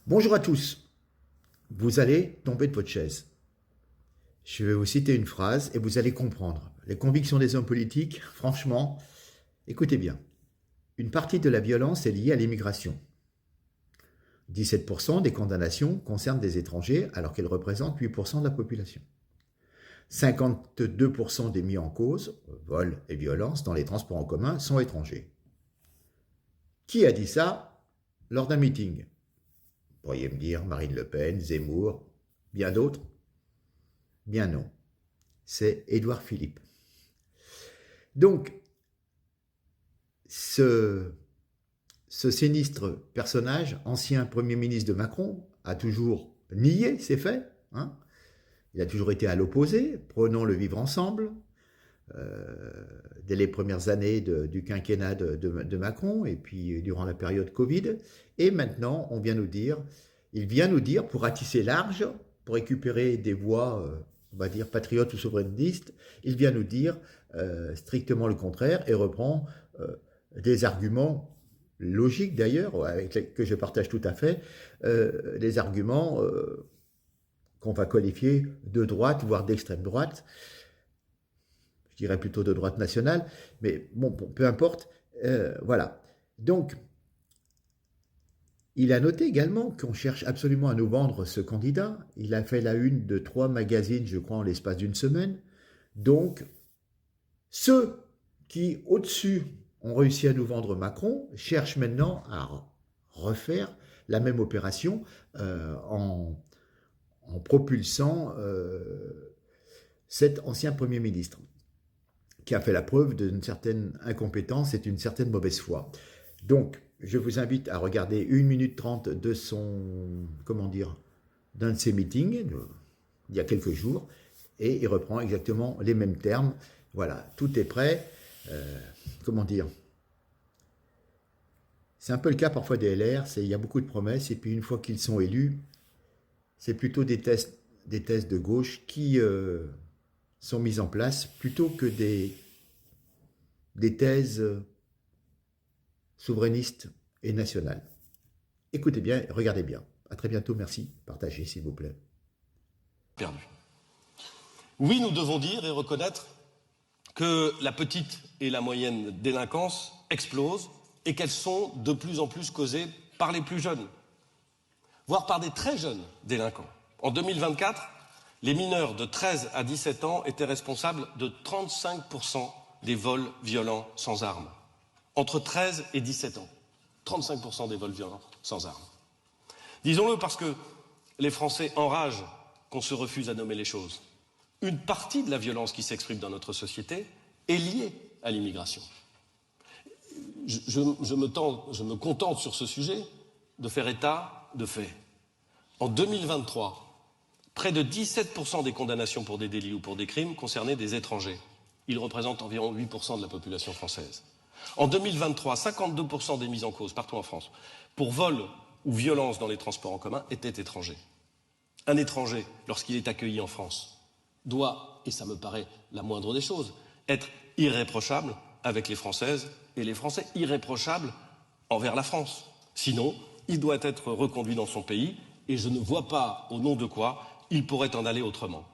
Bonjour à tous. Vous allez tomber de votre chaise. Je vais vous citer une phrase et vous allez comprendre. Les convictions des hommes politiques, franchement, écoutez bien. Une partie de la violence est liée à l'immigration. 17% des condamnations concernent des étrangers alors qu'elles représentent 8% de la population. 52% des mis en cause, vols et violences dans les transports en commun sont étrangers. Qui a dit ça lors d'un meeting? Vous pourriez me dire Marine Le Pen, Zemmour, bien d'autres? Bien non. C'est Édouard Philippe. Donc, ce sinistre personnage, ancien Premier ministre de Macron, a toujours nié ces faits. Il a toujours été à l'opposé, prenons le vivre ensemble, dès les premières années du quinquennat de Macron, et puis durant la période Covid. Et maintenant, il vient nous dire, pour ratisser large, pour récupérer des voix, on va dire, patriotes ou souverainistes, il vient nous dire strictement le contraire et reprend des arguments logiques d'ailleurs, que je partage tout à fait, des arguments qu'on va qualifier de droite, voire d'extrême droite, je dirais plutôt de droite nationale, mais bon, peu importe, voilà. Donc, il a noté également qu'on cherche absolument à nous vendre ce candidat. Il a fait la une de 3 magazines, je crois, en l'espace d'une semaine. Donc, ceux qui, au-dessus, ont réussi à nous vendre Macron, cherchent maintenant à refaire la même opération en propulsant cet ancien Premier ministre, qui a fait la preuve d'une certaine incompétence et d'une certaine mauvaise foi. Donc, je vous invite à regarder 1 minute 30 de d'un de ses meetings, il y a quelques jours, et il reprend exactement les mêmes termes. Voilà, tout est prêt. C'est un peu le cas parfois des LR, il y a beaucoup de promesses, et puis une fois qu'ils sont élus, c'est plutôt des thèses de gauche qui sont mises en place, plutôt que des thèses souverainistes et nationales. Écoutez bien, regardez bien. À très bientôt, merci. Partagez, s'il vous plaît. Perdu. Oui, nous devons dire et reconnaître que la petite et la moyenne délinquance explosent et qu'elles sont de plus en plus causées par les plus jeunes, voire par des très jeunes délinquants. En 2024, les mineurs de 13 à 17 ans étaient responsables de 35% des vols violents sans armes. Entre 13 et 17 ans, 35% des vols violents sans armes. Disons-le parce que les Français enragent qu'on se refuse à nommer les choses. Une partie de la violence qui s'exprime dans notre société est liée à l'immigration. Je me contente sur ce sujet de faire état de faits. En 2023, près de 17% des condamnations pour des délits ou pour des crimes concernaient des étrangers. Ils représentent environ 8% de la population française. En 2023, 52% des mises en cause partout en France pour vol ou violence dans les transports en commun étaient étrangers. Un étranger, lorsqu'il est accueilli en France, doit, et ça me paraît la moindre des choses, être irréprochable avec les Françaises et les Français, irréprochable envers la France. Sinon, il doit être reconduit dans son pays et je ne vois pas au nom de quoi il pourrait en aller autrement.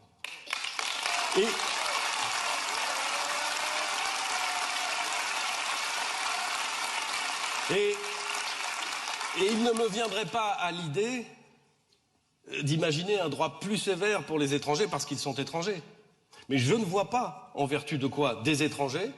Et il ne me viendrait pas à l'idée d'imaginer un droit plus sévère pour les étrangers parce qu'ils sont étrangers. Mais je ne vois pas en vertu de quoi des étrangers